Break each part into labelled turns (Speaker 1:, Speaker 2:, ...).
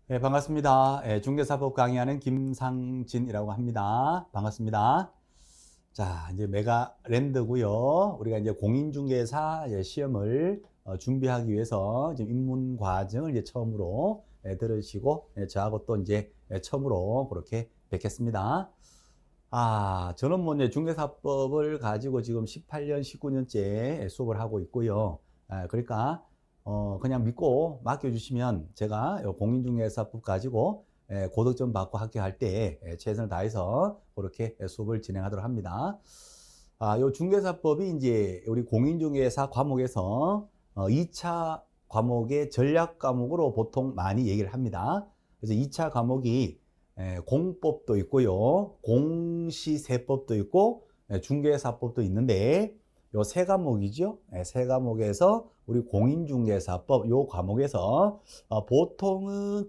Speaker 1: 네, 반갑습니다. 중개사법 강의하는 김상진이라고 합니다. 반갑습니다. 자, 이제 메가랜드고요. 우리가 이제 공인중개사 시험을 준비하기 위해서 지금 입문 과정을 이제 처음으로 들으시고 저하고 또 이제 처음으로 그렇게 뵙겠습니다. 저는 뭐 이제 중개사법을 가지고 지금 18년, 19년째 수업을 하고 있고요. 그러니까 그냥 믿고 맡겨주시면 제가 요 공인중개사법 가지고 고득점 받고 합격할 때 최선을 다해서 그렇게 수업을 진행하도록 합니다. 요 중개사법이 이제 우리 공인중개사 과목에서 2차 과목의 전략 과목으로 보통 많이 얘기를 합니다. 그래서 2차 과목이 공법도 있고요, 공시세법도 있고 중개사법도 있는데 요 세 과목이죠. 세 과목에서 우리 공인중개사법 요 과목에서 보통은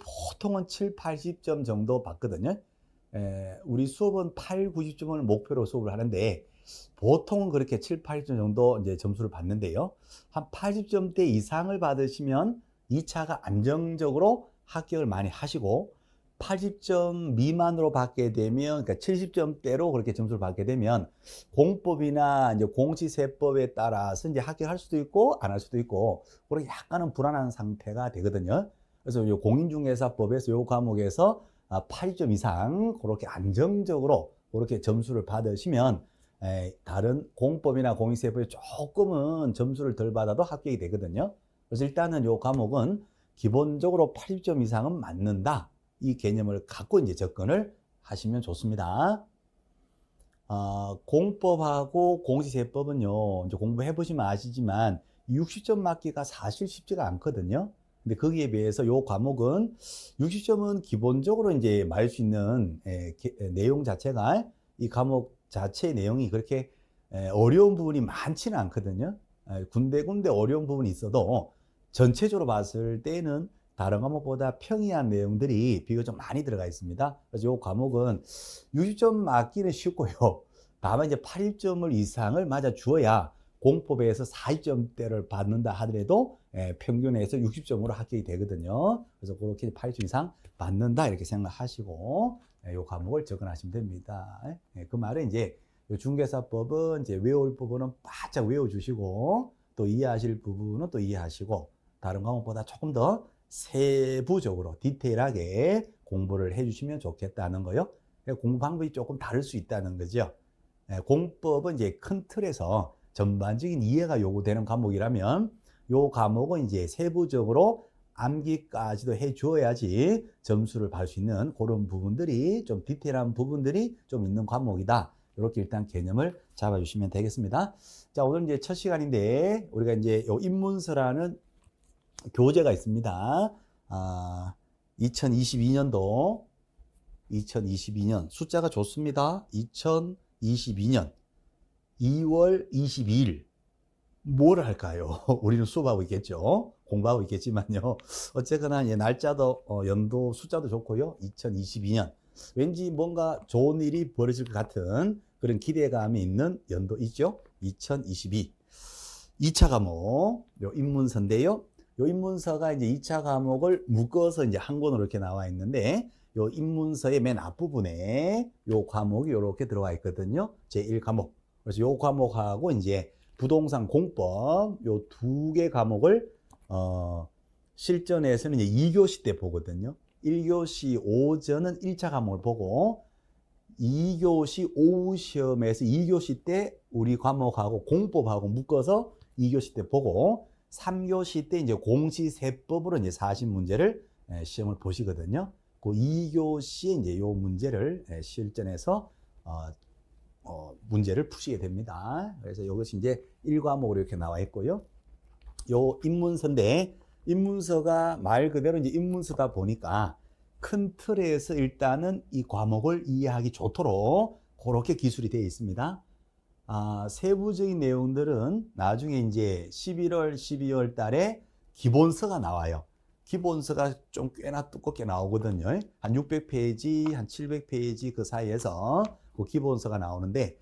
Speaker 1: 7, 80점 정도 받거든요. 우리 수업은 8, 90점을 목표로 수업을 하는데 보통은 그렇게 7, 80점 정도 이제 점수를 받는데요. 한 80점대 이상을 받으시면 2차가 안정적으로 합격을 많이 하시고 80점 미만으로 받게 되면, 그러니까 70점대로 그렇게 점수를 받게 되면 공법이나 이제 공시세법에 따라서 이제 합격할 수도 있고 안 할 수도 있고 그렇게 약간은 불안한 상태가 되거든요. 그래서 이 공인중개사법에서 이 과목에서 80점 이상 그렇게 안정적으로 그렇게 점수를 받으시면 다른 공법이나 공시세법에 조금은 점수를 덜 받아도 합격이 되거든요. 그래서 일단은 이 과목은 기본적으로 80점 이상은 맞는다, 이 개념을 갖고 이제 접근을 하시면 좋습니다. 공법하고 공시세법은요, 이제 공부해 보시면 아시지만 60점 맞기가 사실 쉽지가 않거든요. 근데 거기에 비해서 요 과목은 60점은 기본적으로 이제 말 수 있는 내용 자체가, 이 과목 자체의 내용이 그렇게 어려운 부분이 많지는 않거든요. 군데군데 어려운 부분이 있어도 전체적으로 봤을 때는 다른 과목보다 평이한 내용들이 비교적 많이 들어가 있습니다. 그래서 이 과목은 60점 맞기는 쉽고요. 다만 이제 80점을 이상을 맞아 주어야 공법에서 40점대를 받는다 하더라도 평균에서 60점으로 합격이 되거든요. 그래서 그렇게 80점 이상 받는다 이렇게 생각하시고 이 과목을 접근하시면 됩니다. 그 말은 이제 중개사법은 이제 외울 부분은 바짝 외워주시고 또 이해하실 부분은 또 이해하시고 다른 과목보다 조금 더 세부적으로 디테일하게 공부를 해주시면 좋겠다는 거요. 공부 방법이 조금 다를 수 있다는 거죠. 공법은 이제 큰 틀에서 전반적인 이해가 요구되는 과목이라면 요 과목은 이제 세부적으로 암기까지도 해 주어야지 점수를 받을 수 있는 그런 부분들이, 좀 디테일한 부분들이 좀 있는 과목이다. 이렇게 일단 개념을 잡아주시면 되겠습니다. 자, 오늘 이제 첫 시간인데 우리가 이제 요 입문서라는 교재가 있습니다. 2022년 숫자가 좋습니다. 2022년 2월 22일 뭘 할까요? 우리는 수업하고 있겠죠. 공부하고 있겠지만요. 어쨌거나 날짜도 연도 숫자도 좋고요. 2022년 왠지 뭔가 좋은 일이 벌어질 것 같은 그런 기대감이 있는 연도 있죠. 2022 2차 과목 요 입문서인데요. 요 입문서가 이제 2차 과목을 묶어서 이제 한 권으로 이렇게 나와 있는데 요 입문서의 맨 앞부분에 요 과목이 이렇게 들어가 있거든요. 제1과목. 그래서 요 과목하고 이제 부동산 공법 요 두 개 과목을 실전에서는 이제 2교시 때 보거든요. 1교시 오전은 1차 과목을 보고 2교시 오후 시험에서 2교시 때 우리 과목하고 공법하고 묶어서 2교시 때 보고 3교시 때 이제 공시세법으로 이제 40문제를 시험을 보시거든요. 그 2교시에 이제 요 문제를 실전에서 문제를 푸시게 됩니다. 그래서 이것이 이제 1과목으로 이렇게 나와 있고요. 요 입문서인데 입문서가 말 그대로 이제 입문서다 보니까 큰 틀에서 일단은 이 과목을 이해하기 좋도록 그렇게 기술이 되어 있습니다. 세부적인 내용들은 나중에 이제 11월, 12월 달에 기본서가 나와요. 기본서가 좀 꽤나 두껍게 나오거든요. 한 600페이지, 한 700페이지 그 사이에서 그 기본서가 나오는데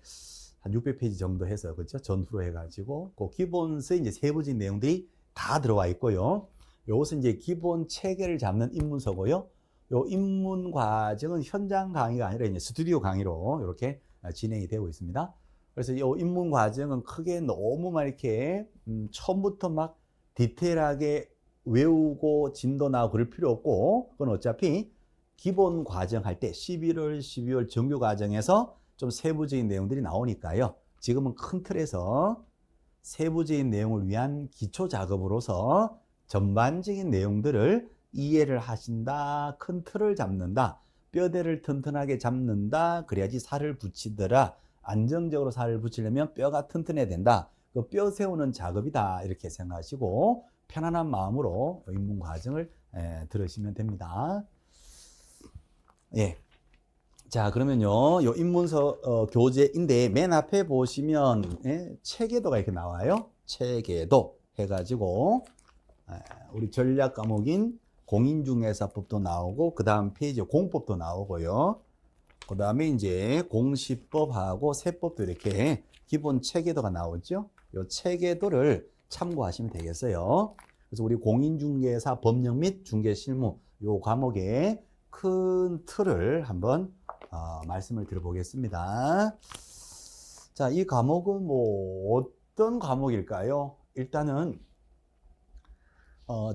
Speaker 1: 한 600페이지 정도 해서, 그렇죠? 전후로 해가지고 그 기본서에 이제 세부적인 내용들이 다 들어와 있고요. 요것은 이제 기본 체계를 잡는 입문서고요. 요 입문 과정은 현장 강의가 아니라 이제 스튜디오 강의로 이렇게 진행이 되고 있습니다. 그래서 이 입문 과정은 크게 너무 막 이렇게 처음부터 막 디테일하게 외우고 진도 나고 그럴 필요 없고, 그건 어차피 기본 과정 할 때 11월, 12월 정규 과정에서 좀 세부적인 내용들이 나오니까요. 지금은 큰 틀에서 세부적인 내용을 위한 기초 작업으로서 전반적인 내용들을 이해를 하신다, 큰 틀을 잡는다, 뼈대를 튼튼하게 잡는다, 그래야지 살을 붙이더라. 안정적으로 살을 붙이려면 뼈가 튼튼해야 된다. 그 뼈 세우는 작업이다, 이렇게 생각하시고 편안한 마음으로 입문 과정을 들으시면 됩니다. 예. 자, 그러면요, 요 입문서 교재인데 맨 앞에 보시면 체계도가 이렇게 나와요. 체계도 해가지고 우리 전략 과목인 공인중개사법도 나오고, 그 다음 페이지 공법도 나오고요. 그 다음에 이제 공시법하고 세법도 이렇게 기본 체계도가 나오죠. 이 체계도를 참고하시면 되겠어요. 그래서 우리 공인중개사 법령 및 중개실무 이 과목의 큰 틀을 한번 말씀을 드려보겠습니다. 자, 이 과목은 뭐 어떤 과목일까요? 일단은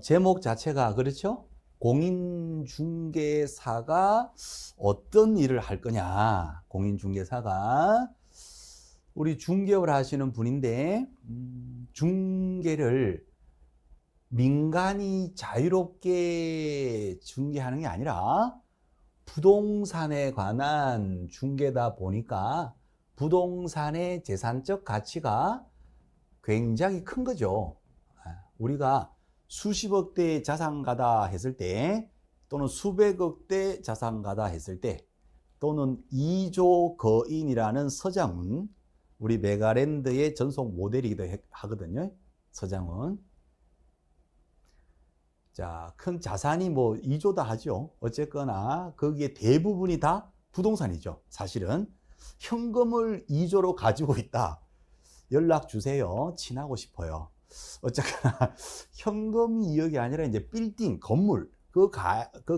Speaker 1: 제목 자체가 그렇죠? 공인중개사가 어떤 일을 할 거냐. 공인중개사가 우리 중개업을 하시는 분인데 중개를 민간이 자유롭게 중개하는 게 아니라 부동산에 관한 중개다 보니까 부동산의 재산적 가치가 굉장히 큰 거죠. 우리가 수십억 대 자산가다 했을 때, 또는 수백억 대 자산가다 했을 때, 또는 2조 거인이라는 서장은 우리 메가랜드의 전속 모델이기도 하거든요. 서장은. 자, 큰 자산이 뭐 2조다 하죠. 어쨌거나 거기에 대부분이 다 부동산이죠. 사실은 현금을 2조로 가지고 있다. 연락 주세요. 친하고 싶어요. 어쨌거나 현금이 2억이 아니라 이제 빌딩, 건물, 그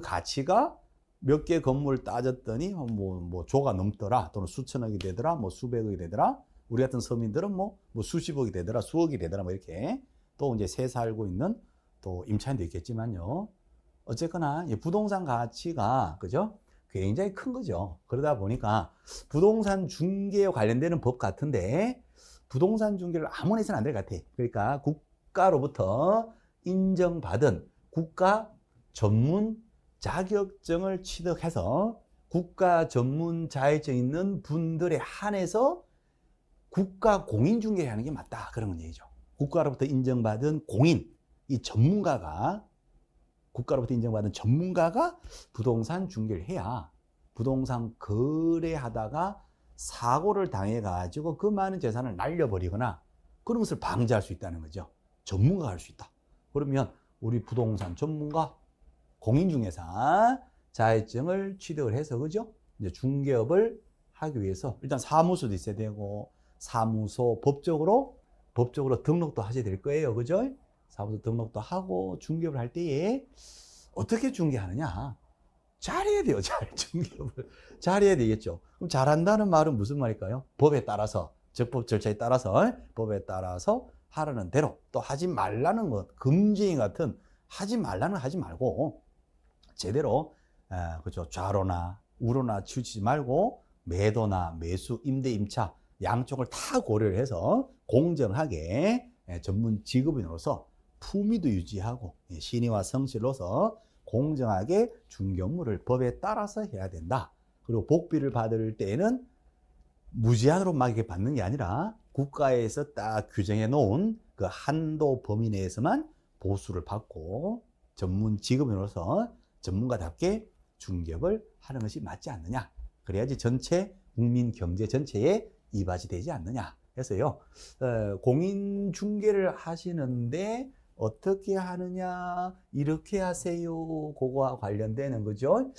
Speaker 1: 가치가 몇 개 건물 따졌더니 뭐 조가 넘더라, 또는 수천억이 되더라, 뭐 수백억이 되더라. 우리 같은 서민들은 뭐 수십억이 되더라, 수억이 되더라, 뭐 이렇게. 또 이제 새 살고 있는 또 임차인도 있겠지만요. 어쨌거나 부동산 가치가, 그죠? 굉장히 큰 거죠. 그러다 보니까 부동산 중개에 관련되는 법 같은데 부동산 중개를 아무나 해서는 안 될 것 같아. 그러니까 국가로부터 인정받은 국가 전문 자격증을 취득해서 국가 전문 자격증 있는 분들에 한해서 국가 공인중개를 하는 게 맞다, 그런 얘기죠. 국가로부터 인정받은 공인, 이 전문가가, 국가로부터 인정받은 전문가가 부동산 중개를 해야 부동산 거래하다가 사고를 당해가지고 그 많은 재산을 날려버리거나 그런 것을 방지할 수 있다는 거죠. 전문가가 할 수 있다. 그러면 우리 부동산 전문가, 공인중개사 자격증을 취득을 해서, 그죠? 이제 중개업을 하기 위해서 일단 사무소도 있어야 되고, 사무소 법적으로 등록도 하셔야 될 거예요. 그죠? 사무소 등록도 하고 중개업을 할 때에 어떻게 중개하느냐? 잘해야 돼요. 중개업을 잘해야 되겠죠. 그럼 잘한다는 말은 무슨 말일까요? 법에 따라서, 적법 절차에 따라서, 법에 따라서 하라는 대로, 또 하지 말라는 것, 금지 같은 하지 말라는 하지 말고 제대로, 그죠? 좌로나 우로나 치우치지 말고 매도나 매수, 임대, 임차 양쪽을 다 고려를 해서 공정하게 전문 직업인으로서 품위도 유지하고 신의와 성실로서 공정하게 중개업무를 법에 따라서 해야 된다. 그리고 복비를 받을 때에는 무제한으로 막 이렇게 받는 게 아니라 국가에서 딱 규정해 놓은 그 한도 범위 내에서만 보수를 받고 전문 직업인으로서 전문가답게 중개업을 하는 것이 맞지 않느냐. 그래야지 전체 국민 경제 전체에 이바지 되지 않느냐 해서요. 공인중개를 하시는데 어떻게 하느냐, 이렇게 하세요, 그거와 관련되는 거죠.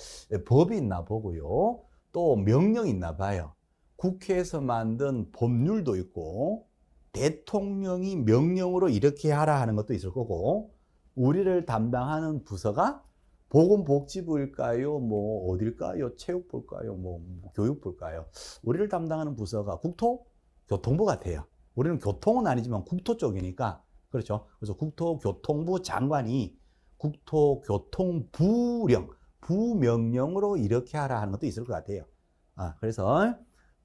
Speaker 1: 법이 있나 보고요. 또 명령이 있나 봐요. 국회에서 만든 법률도 있고 대통령이 명령으로 이렇게 하라 하는 것도 있을 거고, 우리를 담당하는 부서가 보건복지부일까요? 뭐 어딜까요? 체육부일까요? 뭐 교육부일까요? 우리를 담당하는 부서가 국토교통부 같아요. 우리는 교통은 아니지만 국토 쪽이니까 그렇죠. 그래서 국토교통부 장관이 부명령으로 이렇게 하라 하는 것도 있을 것 같아요. 그래서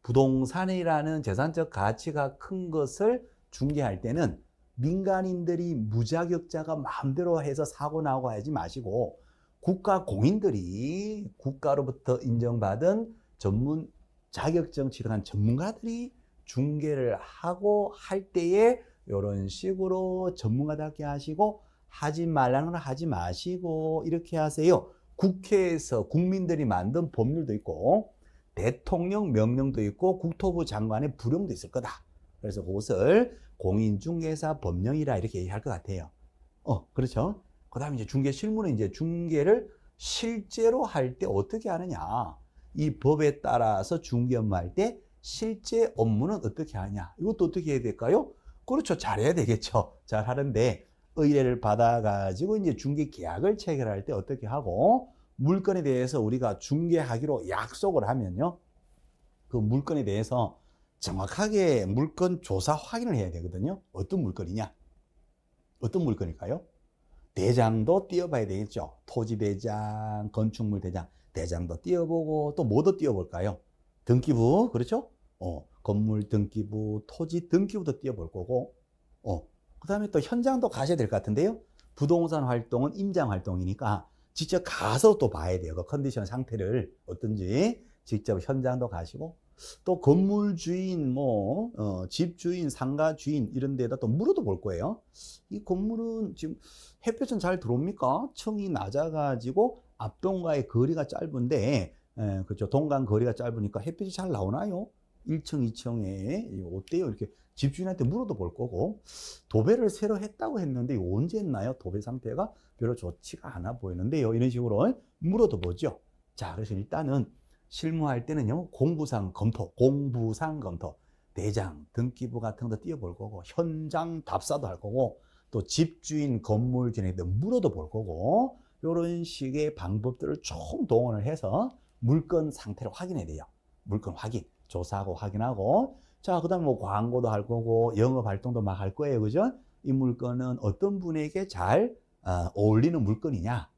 Speaker 1: 부동산이라는 재산적 가치가 큰 것을 중개할 때는 민간인들이 무자격자가 마음대로 해서 사고 나고 하지 마시고 국가 공인들이 국가로부터 인정받은 전문 자격증 취득한 전문가들이 중개를 하고 할 때에 이런 식으로 전문가답게 하시고 하지 말라는 건 하지 마시고 이렇게 하세요. 국회에서 국민들이 만든 법률도 있고 대통령 명령도 있고 국토부 장관의 부령도 있을 거다. 그래서 그것을 공인중개사 법령이라 이렇게 얘기할 것 같아요. 그렇죠. 그 다음에 이제 중개 실무는 이제 중개를 실제로 할 때 어떻게 하느냐. 이 법에 따라서 중개 업무할 때 실제 업무는 어떻게 하냐. 이것도 어떻게 해야 될까요? 그렇죠. 잘해야 되겠죠. 잘 하는데 의뢰를 받아가지고 이제 중개 계약을 체결할 때 어떻게 하고 물건에 대해서 우리가 중개하기로 약속을 하면요. 그 물건에 대해서 정확하게 물건 조사 확인을 해야 되거든요. 어떤 물건이냐? 어떤 물건일까요? 대장도 띄워봐야 되겠죠. 토지 대장, 건축물 대장, 대장도 띄워보고 또 뭐도 띄워볼까요? 등기부, 그렇죠? 건물 등기부, 토지 등기부도 띄워볼 거고, 그 다음에 또 현장도 가셔야 될 것 같은데요. 부동산 활동은 임장 활동이니까 직접 가서 또 봐야 돼요. 그 컨디션 상태를 어떤지 직접 현장도 가시고 또 건물 주인, 집 주인, 상가 주인 이런 데다 또 물어도 볼 거예요. 이 건물은 지금 햇볕은 잘 들어옵니까? 층이 낮아가지고 앞동과의 거리가 짧은데, 그렇죠. 동간 거리가 짧으니까 햇빛이 잘 나오나요? 1층, 2층에 어때요? 이렇게 집주인한테 물어도 볼 거고 도배를 새로 했다고 했는데 이거 언제 했나요? 도배 상태가 별로 좋지가 않아 보이는데요. 이런 식으로 물어도 보죠. 자, 그래서 일단은 실무할 때는요, 공부상 검토, 대장, 등기부 같은 거 띄워볼 거고, 현장 답사도 할 거고, 또 집주인, 건물 주인한테 물어도 볼 거고, 이런 식의 방법들을 총 동원을 해서 물건 상태를 확인해야 돼요. 물건 확인, 조사하고 확인하고, 자, 그 다음에 뭐 광고도 할 거고, 영업 활동도 막 할 거예요. 그죠? 이 물건은 어떤 분에게 잘 어울리는 물건이냐.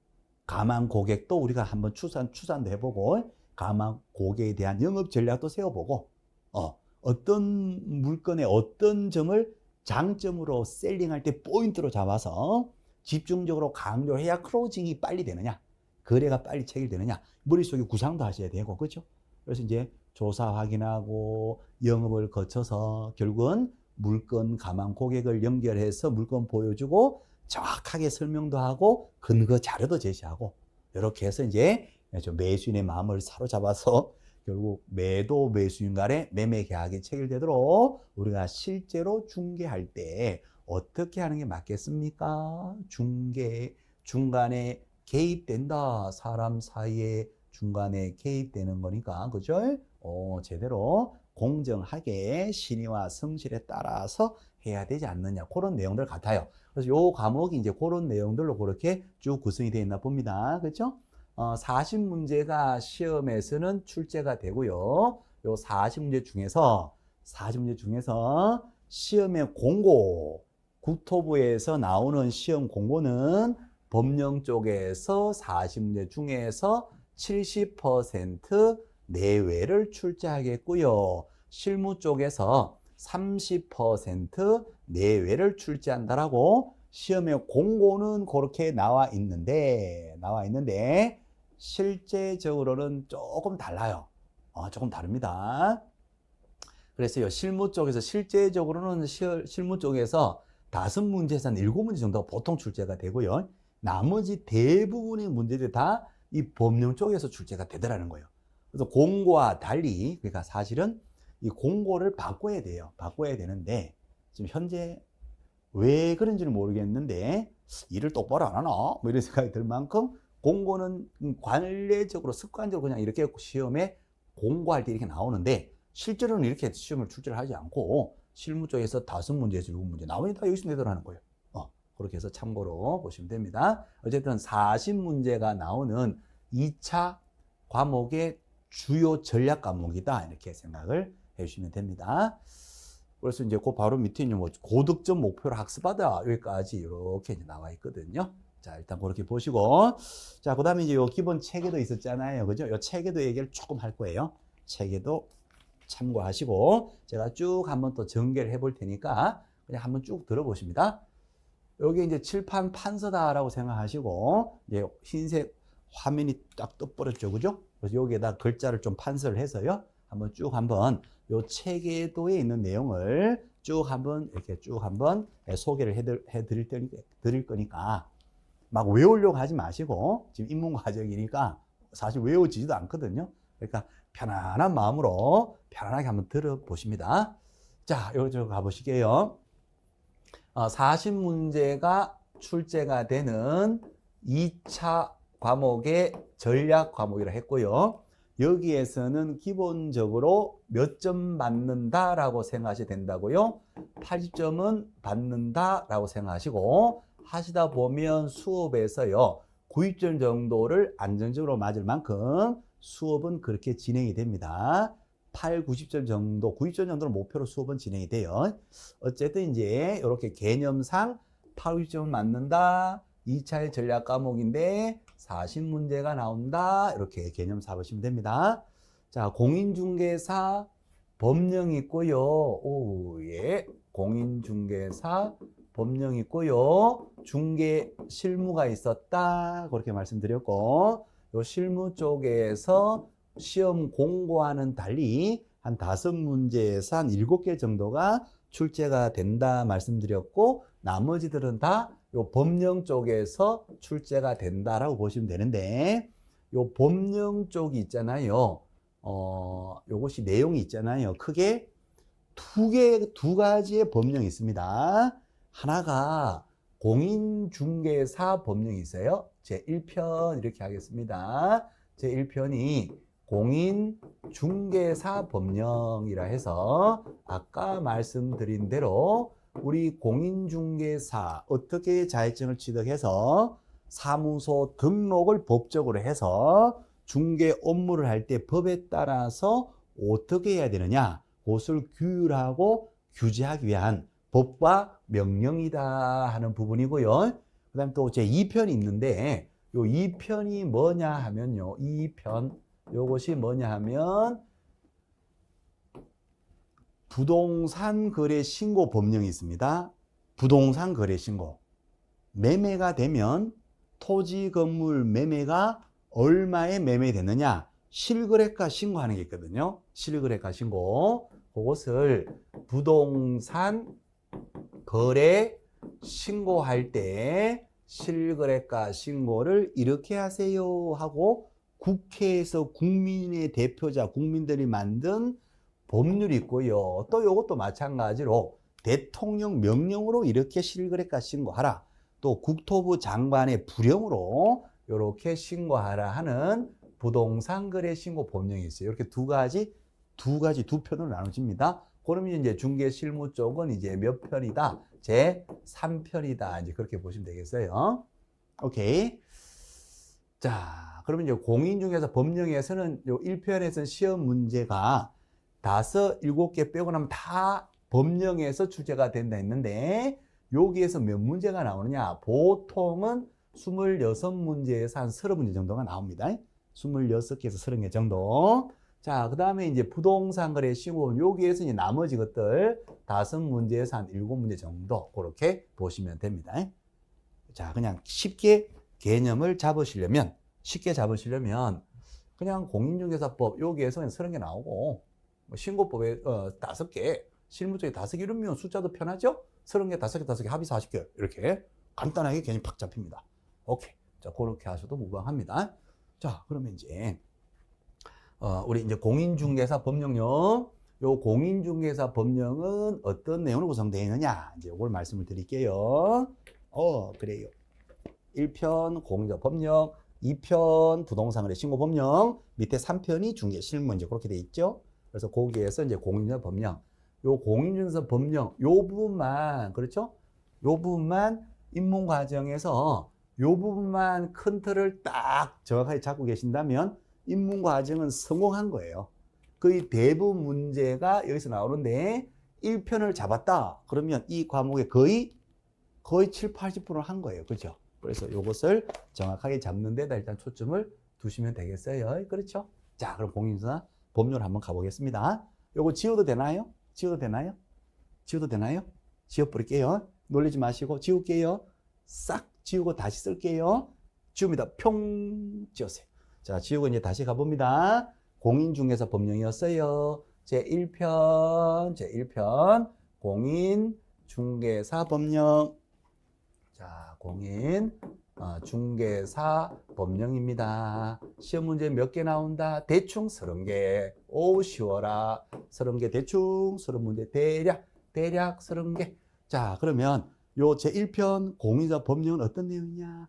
Speaker 1: 가망 고객도 우리가 한번 추산도 해보고, 가망 고객에 대한 영업 전략도 세워보고, 어떤 물건의 어떤 점을 장점으로 셀링할 때 포인트로 잡아서 집중적으로 강조해야 클로징이 빨리 되느냐, 거래가 빨리 체결되느냐, 머릿속에 구상도 하셔야 되고, 그렇죠? 그래서 이제 조사 확인하고 영업을 거쳐서 결국은 물건 가망 고객을 연결해서 물건 보여주고 정확하게 설명도 하고 근거 자료도 제시하고 이렇게 해서 이제 매수인의 마음을 사로잡아서 결국 매도 매수인 간의 매매 계약이 체결되도록 우리가 실제로 중개할 때 어떻게 하는 게 맞겠습니까? 중간에 개입된다. 사람 사이에 중간에 개입되는 거니까, 그죠? 제대로 공정하게 신의와 성실에 따라서 해야 되지 않느냐. 그런 내용들 같아요. 그래서 요 과목이 이제 그런 내용들로 그렇게 쭉 구성이 되어 있나 봅니다. 그렇죠? 40문제가 시험에서는 출제가 되고요. 요 40문제 중에서 시험의 공고, 국토부에서 나오는 시험 공고는 법령 쪽에서 40문제 중에서 70% 내외를 출제하겠고요. 실무 쪽에서 30% 내외를 출제한다라고 시험의 공고는 그렇게 나와 있는데 실제적으로는 조금 달라요. 조금 다릅니다. 그래서 실무 쪽에서 실제적으로는 실무 쪽에서 5문제에서 한 7문제 정도가 보통 출제가 되고요. 나머지 대부분의 문제들이 다 이 법령 쪽에서 출제가 되더라는 거예요. 그래서 공고와 달리, 그러니까 사실은 이 공고를 바꿔야 돼요. 바꿔야 되는데 지금 현재 왜 그런지는 모르겠는데 일을 똑바로 안 하나? 뭐 이런 생각이 들 만큼 공고는 관례적으로 습관적으로 그냥 이렇게 시험에 공고할 때 이렇게 나오는데 실제로는 이렇게 시험을 출제를 하지 않고 실무 쪽에서 5문제에서 7문제 나머지 다 여기서 내더라는 거예요. 그렇게 해서 참고로 보시면 됩니다. 어쨌든 40문제가 나오는 2차 과목의 주요 전략 과목이다. 이렇게 생각을 해주시면 됩니다. 그래서 이제 그 바로 밑에 있는 뭐 고득점 목표로 학습하다 여기까지 이렇게 이제 나와 있거든요. 자, 일단 그렇게 보시고, 자, 그 다음에 이제 요 기본 체계도 있었잖아요. 그죠? 요 체계도 얘기를 조금 할 거예요. 체계도 참고하시고, 제가 쭉 한번 또 전개를 해볼 테니까 그냥 한번 쭉 들어보십니다. 여기 이제 칠판 판서다라고 생각하시고, 이제 흰색 화면이 딱 떠버렸죠. 그죠? 그래서 여기에다 글자를 좀 판서를 해서요. 한번 쭉 한번 요 체계도에 있는 내용을 쭉 한번 이렇게 쭉 한번 소개를 해드릴 거니까 막 외우려고 하지 마시고, 지금 입문 과정이니까 사실 외워지지도 않거든요. 그러니까 편안한 마음으로 편안하게 한번 들어보십니다. 자, 여기로 가보실게요. 40문제가 출제가 되는 2차 과목의 전략 과목이라 했고요. 여기에서는 기본적으로 몇 점 받는다라고 생각하셔야 된다고요. 80점은 받는다라고 생각하시고, 하시다 보면 수업에서요 90점 정도를 안정적으로 맞을 만큼 수업은 그렇게 진행이 됩니다. 8, 90점 정도, 90점 정도를 목표로 수업은 진행이 돼요. 어쨌든 이제 이렇게 개념상 8, 90점을 맞는다, 2차의 전략 과목인데 40문제가 나온다, 이렇게 개념 잡으시면 됩니다. 자, 공인중개사 법령 있고요. 오, 예. 공인중개사 법령 있고요. 중개 실무가 있었다. 그렇게 말씀드렸고, 요 실무 쪽에서 시험 공고와는 달리 한 5문제에서 한 7개 정도가 출제가 된다 말씀드렸고, 나머지들은 다 요 법령 쪽에서 출제가 된다라고 보시면 되는데, 요 법령 쪽이 있잖아요. 요것이 내용이 있잖아요. 크게 두 가지의 법령이 있습니다. 하나가 공인중개사 법령이 있어요. 제1편 이렇게 하겠습니다. 제1편이 공인중개사 법령이라 해서 아까 말씀드린 대로 우리 공인중개사 어떻게 자격증을 취득해서 사무소 등록을 법적으로 해서 중개 업무를 할 때 법에 따라서 어떻게 해야 되느냐, 그것을 규율하고 규제하기 위한 법과 명령이다 하는 부분이고요. 그 다음에 또 제2편이 있는데, 요 2편이 뭐냐 하면요, 2편 요것이 뭐냐 하면 부동산 거래 신고 법령이 있습니다. 부동산 거래 신고. 매매가 되면 토지 건물 매매가 얼마에 매매됐느냐, 실거래가 신고하는 게 있거든요. 실거래가 신고. 그것을 부동산 거래 신고할 때 실거래가 신고를 이렇게 하세요 하고 국회에서 국민의 대표자 국민들이 만든 법률이 있고요. 또 이것도 마찬가지로 대통령 명령으로 이렇게 실거래가 신고하라. 또 국토부 장관의 부령으로 이렇게 신고하라 하는 부동산 거래 신고 법령이 있어요. 이렇게 두 편으로 나눠집니다. 그러면 이제 중개 실무 쪽은 이제 몇 편이다? 제 3편이다. 이제 그렇게 보시면 되겠어요. 오케이. 자, 그러면 이제 공인중개사 법령에서는 요 1편에서는 시험 문제가 5, 7개 빼고 나면 다 법령에서 출제가 된다 했는데, 여기에서 몇 문제가 나오느냐? 보통은 26문제에서 한 30문제 정도가 나옵니다. 26개에서 30개 정도. 자, 그 다음에 이제 부동산 거래 신고, 여기에서 이제 나머지 것들 5문제에서 한 7문제 정도, 그렇게 보시면 됩니다. 자, 그냥 쉽게 개념을 잡으시려면, 그냥 공인중개사법, 여기에서 그냥 30개 나오고, 신고법에 5개, 실무적에 5개 이러면 숫자도 편하죠? 30개, 5개 합이 40개. 이렇게 간단하게 개념 팍 잡힙니다. 오케이. 자, 그렇게 하셔도 무방합니다. 자, 그러면 이제, 우리 이제 공인중개사 법령요. 요 공인중개사 법령은 어떤 내용으로 구성되어 있느냐. 이제 이걸 말씀을 드릴게요. 그래요. 1편 공인중개사 법령, 2편 부동산거래 신고 법령, 밑에 3편이 중개 실무, 이제 그렇게 되어 있죠. 그래서 거기에서 이제 공인중개사 법령, 요 공인중개사 법령, 요 부분만, 그렇죠? 요 부분만 입문 과정에서 요 부분만 큰 틀을 딱 정확하게 잡고 계신다면 입문 과정은 성공한 거예요. 거의 대부분 문제가 여기서 나오는데 1편을 잡았다. 그러면 이 과목에 거의 7, 80%를 한 거예요. 그렇죠? 그래서 이것을 정확하게 잡는 데다 일단 초점을 두시면 되겠어요. 그렇죠? 자, 그럼 공인중개사 법률 한번 가보겠습니다. 요거 지워도 되나요? 지워도 되나요? 지워도 되나요? 지워버릴게요. 놀리지 마시고 지울게요. 싹 지우고 다시 쓸게요. 지웁니다. 평 지웠어요. 자, 지우고 이제 다시 가봅니다. 공인중개사 법령이었어요. 제1편 공인중개사 법령. 자, 중개사 법령입니다. 시험 문제 몇 개 나온다? 대충 30개. 오, 쉬워라. 30개 대충, 30문제 대략 30개. 자, 그러면 요 제1편 공인중개사 법령은 어떤 내용이냐?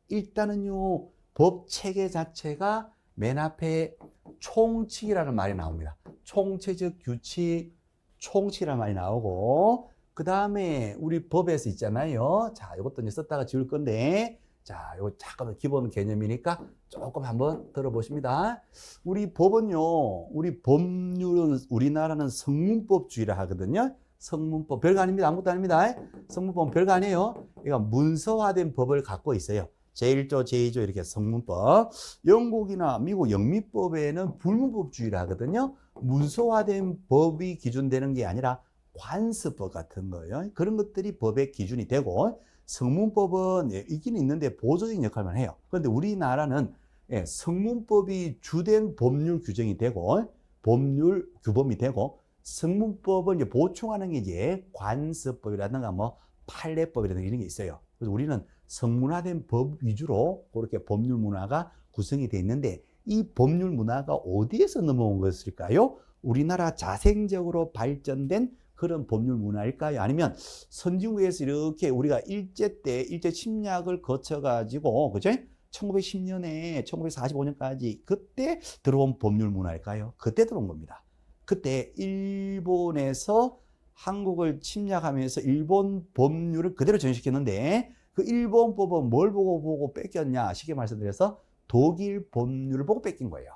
Speaker 1: 일단은요, 법 체계 자체가 맨 앞에 총칙이라는 말이 나옵니다. 총체적 규칙, 총칙이라는 말이 나오고, 그 다음에 우리 법에서 있잖아요. 자, 이것도 이제 썼다가 지울 건데, 자, 이거 잠깐 기본 개념이니까 조금 한번 들어보십니다. 우리 법은요, 우리 법률은, 우리나라는 성문법주의라 하거든요. 성문법, 별거 아닙니다. 아무것도 아닙니다. 성문법은 별거 아니에요. 그러니까 문서화된 법을 갖고 있어요. 제1조, 제2조 이렇게 성문법. 영국이나 미국 영미법에는 불문법주의라 하거든요. 문서화된 법이 기준되는 게 아니라 관습법 같은 거예요. 그런 것들이 법의 기준이 되고, 성문법은 있긴 있는데 보조적인 역할만 해요. 그런데 우리나라는 성문법이 주된 법률 규정이 되고, 법률 규범이 되고, 성문법을 이제 보충하는 게 이제 관습법이라든가 뭐 판례법이라든가 이런 게 있어요. 그래서 우리는 성문화된 법 위주로 그렇게 법률 문화가 구성이 되어 있는데, 이 법률 문화가 어디에서 넘어온 것일까요? 우리나라 자생적으로 발전된 그런 법률 문화일까요? 아니면 선진국에서 이렇게 우리가 일제 때 일제 침략을 거쳐가지고, 그죠? 1910년에 1945년까지 그때 들어온 법률 문화일까요? 그때 들어온 겁니다. 그때 일본에서 한국을 침략하면서 일본 법률을 그대로 전시켰는데, 그 일본 법은 뭘 보고 뺏겼냐? 쉽게 말씀드려서 독일 법률을 보고 뺏긴 거예요.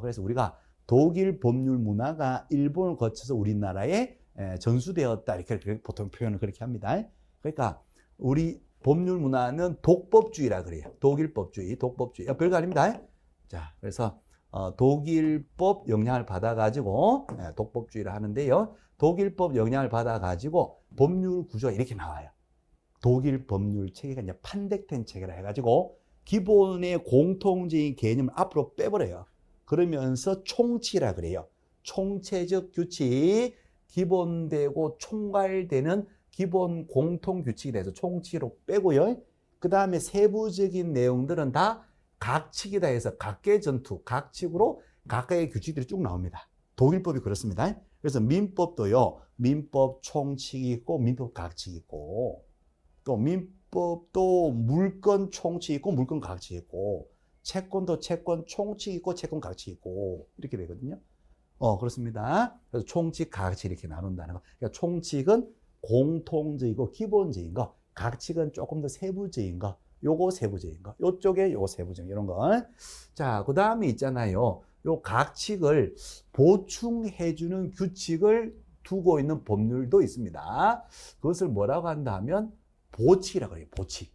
Speaker 1: 그래서 우리가 독일 법률 문화가 일본을 거쳐서 우리나라에 전수되었다. 이렇게 보통 표현을 그렇게 합니다. 그러니까 우리 법률 문화는 독법주의라 그래요. 독일법주의, 독법주의. 별거 아닙니다. 자, 그래서 독일법 영향을 받아가지고 독법주의를 하는데요. 독일법 영향을 받아가지고 법률 구조가 이렇게 나와요. 독일 법률 체계가 이제 판택된 체계라 해가지고 기본의 공통적인 개념을 앞으로 빼버려요. 그러면서 총칙이라 그래요. 총체적 규칙, 기본되고 총괄되는 기본 공통 규칙에 대해서 총칙으로 빼고요. 그 다음에 세부적인 내용들은 다 각칙이다 해서 각계전투, 각칙으로 각각의 규칙들이 쭉 나옵니다. 독일법이 그렇습니다. 그래서 민법도요, 민법 총칙이 있고 민법 각칙이 있고, 또 민법도 물권 총칙이 있고 물권 각칙이 있고, 채권도 채권 총칙이 있고 채권 각칙이 있고, 이렇게 되거든요. 그렇습니다. 그래서 총칙, 각칙 이렇게 나눈다는 거. 그러니까 총칙은 공통적이고 기본적인 거, 각칙은 조금 더 세부적인 거, 요거 세부적인 거, 요쪽에 요거 세부적인 이런 거. 자, 그 다음에 있잖아요. 요 각칙을 보충해주는 규칙을 두고 있는 법률도 있습니다. 그것을 뭐라고 한다 하면 보칙이라고 해요. 보칙.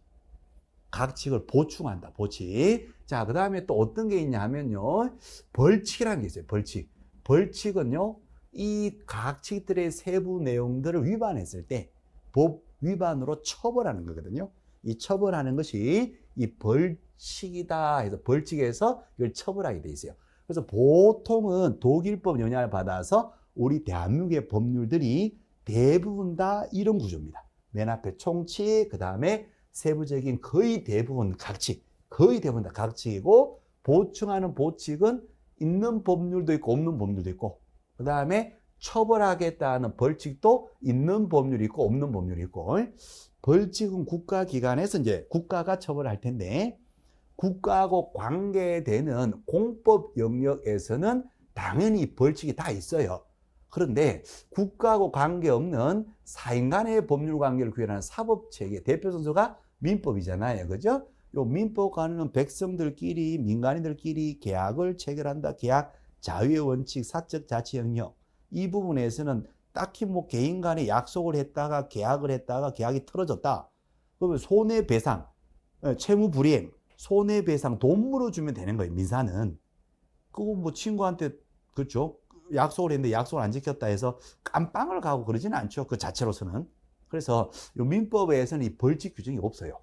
Speaker 1: 각칙을 보충한다. 보칙. 자, 그 다음에 또 어떤 게 있냐 하면요. 벌칙이라는 게 있어요. 벌칙. 벌칙은요, 이 각칙들의 세부 내용들을 위반했을 때 법 위반으로 처벌하는 거거든요. 이 처벌하는 것이 이 벌칙이다 해서 벌칙에서 이걸 처벌하게 돼 있어요. 그래서 보통은 독일법 영향을 받아서 우리 대한민국의 법률들이 대부분 다 이런 구조입니다. 맨 앞에 총칙, 그 다음에 세부적인 거의 대부분 각칙, 거의 대부분 다 각칙이고, 보충하는 보칙은 있는 법률도 있고 없는 법률도 있고, 그 다음에 처벌하겠다는 벌칙도 있는 법률이 있고 없는 법률이 있고, 벌칙은 국가기관에서 이제 국가가 처벌할 텐데, 국가하고 관계되는 공법 영역에서는 당연히 벌칙이 다 있어요. 그런데 국가하고 관계없는 사인 간의 법률 관계를 구현하는 사법체계 대표 선수가 민법이잖아요. 그죠? 요 민법과는 백성들끼리, 민간인들끼리 계약을 체결한다. 계약 자유의 원칙, 사적 자치 영역. 이 부분에서는 딱히 뭐 개인 간에 약속을 했다가 계약을 했다가 계약이 틀어졌다. 그러면 손해배상, 채무불이행, 손해배상 돈 물어주면 되는 거예요. 민사는. 그거 뭐 친구한테 그렇죠. 약속을 했는데 약속을 안 지켰다 해서 깜빵을 가고 그러지는 않죠. 그 자체로서는. 그래서 요 민법에서는 이 벌칙 규정이 없어요.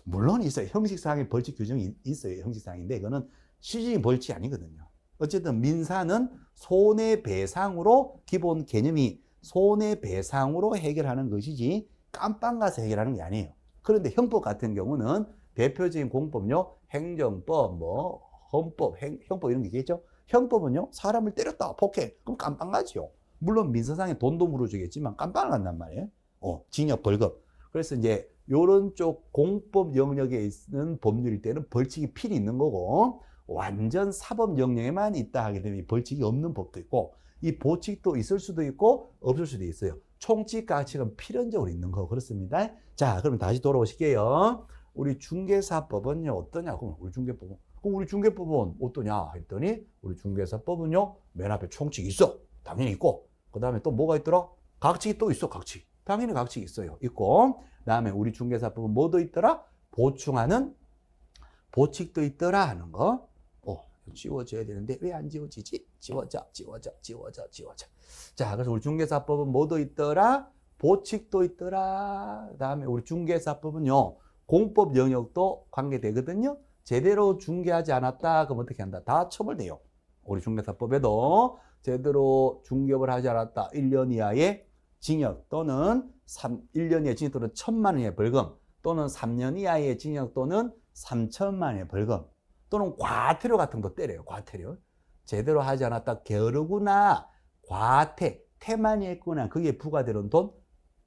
Speaker 1: 물론 있어요. 형식상의 벌칙 규정이 있어요. 형식상인데 이거는 실질적인 벌칙이 아니거든요. 어쨌든 민사는 손해배상으로 기본 개념이 손해배상으로 해결하는 것이지 깜빵 가서 해결하는 게 아니에요. 그런데 형법 같은 경우는 대표적인 공법요. 행정법, 뭐 헌법, 형법 이런 게 있겠죠. 형법은요. 사람을 때렸다. 폭행. 그럼 깜빵 가죠. 물론 민사상에 돈도 물어주겠지만 깜빵을 간단 말이에요. 징역, 벌금. 그래서 이제 요런 쪽 공법 영역에 있는 법률일 때는 벌칙이 필히 있는 거고 완전 사법 영역에만 있다 하게 되면 벌칙이 없는 법도 있고 이 보칙도 있을 수도 있고 없을 수도 있어요. 총칙 가칙은 필연적으로 있는 거 그렇습니다. 자, 그럼 다시 돌아오실게요. 우리 중개사법은요 어떠냐고. 우리 중개법은 그럼 우리 중개법은 어떠냐 했더니 우리 중개사법은요 맨 앞에 총칙이 있어. 당연히 있고 그 다음에 또 뭐가 있더라? 각칙이 또 있어. 각칙. 당연히 각칙이 있어요. 있고 그다음에 우리 중개사법은 뭐도 있더라? 보충하는 보칙도 있더라 하는 거. 지워져야 되는데 왜 안 지워지지? 지워져. 자, 그래서 우리 중개사법은 뭐도 있더라? 보칙도 있더라. 그다음에 우리 중개사법은요. 공법 영역도 관계되거든요. 제대로 중개하지 않았다. 그럼 어떻게 한다? 다 처벌돼요. 우리 중개사법에도 제대로 중개업을 하지 않았다. 1년 이하의 징역 또는 1년 이하의 징역 또는 1,000만 원의 벌금 또는 3년 이하의 징역 또는 3천만 원의 벌금 또는 과태료 같은 거 때려요. 과태료. 제대로 하지 않았다. 게으르구나. 태만이 했구나. 그게 부과되는 돈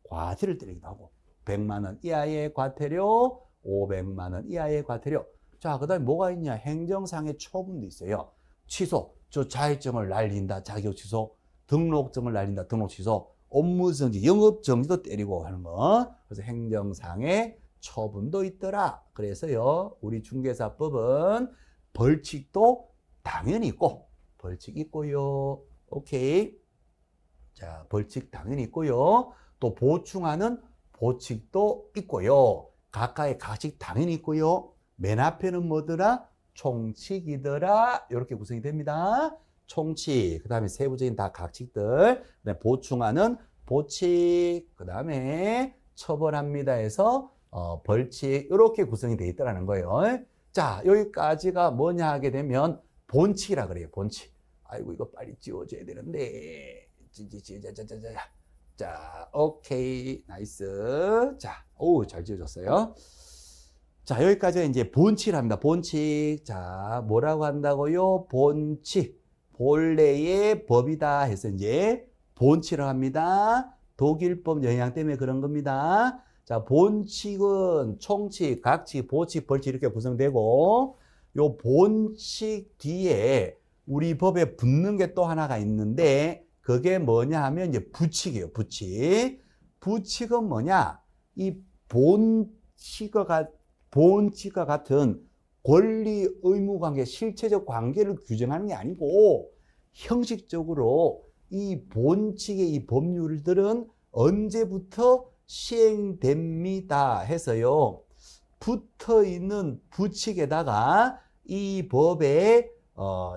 Speaker 1: 과태료를 때리기도 하고 100만 원 이하의 과태료, 500만 원 이하의 과태료. 자, 그 다음에 뭐가 있냐. 행정상의 처분도 있어요. 취소. 저 자격증을 날린다. 자격 취소. 등록증을 날린다. 등록 취소. 업무정지, 영업정지도 때리고 하는 거. 그래서 행정상의 처분도 있더라. 그래서요, 우리 중개사법은 벌칙도 당연히 있고, 벌칙 있고요. 오케이. 자, 벌칙 당연히 있고요. 또 보충하는 보칙도 있고요. 각각의 가식 당연히 있고요. 맨 앞에는 뭐더라? 총칙이더라. 이렇게 구성이 됩니다. 총칙, 그 다음에 세부적인 다 각칙들, 그다음에 보충하는 보칙, 그 다음에 처벌합니다 해서 벌칙 이렇게 구성이 되어 있다는 거예요. 자, 여기까지가 뭐냐 하게 되면 본칙이라 그래요. 본칙. 아이고 이거 빨리 지워줘야 되는데. 자, 오케이, 나이스. 자, 오, 잘 지워졌어요. 자, 여기까지가 이제 본칙이랍니다. 본칙. 자, 뭐라고 한다고요? 본칙. 본래의 법이다 해서 이제 본칙을 합니다. 독일법 영향 때문에 그런 겁니다. 자, 본칙은 총칙, 각칙, 보칙, 벌칙 이렇게 구성되고 요 본칙 뒤에 우리 법에 붙는 게 또 하나가 있는데 그게 뭐냐 하면 이제 부칙이에요. 부칙. 부칙은 뭐냐? 이 본칙과 같은 권리 의무 관계, 실체적 관계를 규정하는 게 아니고 형식적으로 이 본칙의 이 법률들은 언제부터 시행됩니다 해서요. 붙어 있는 부칙에다가 이 법의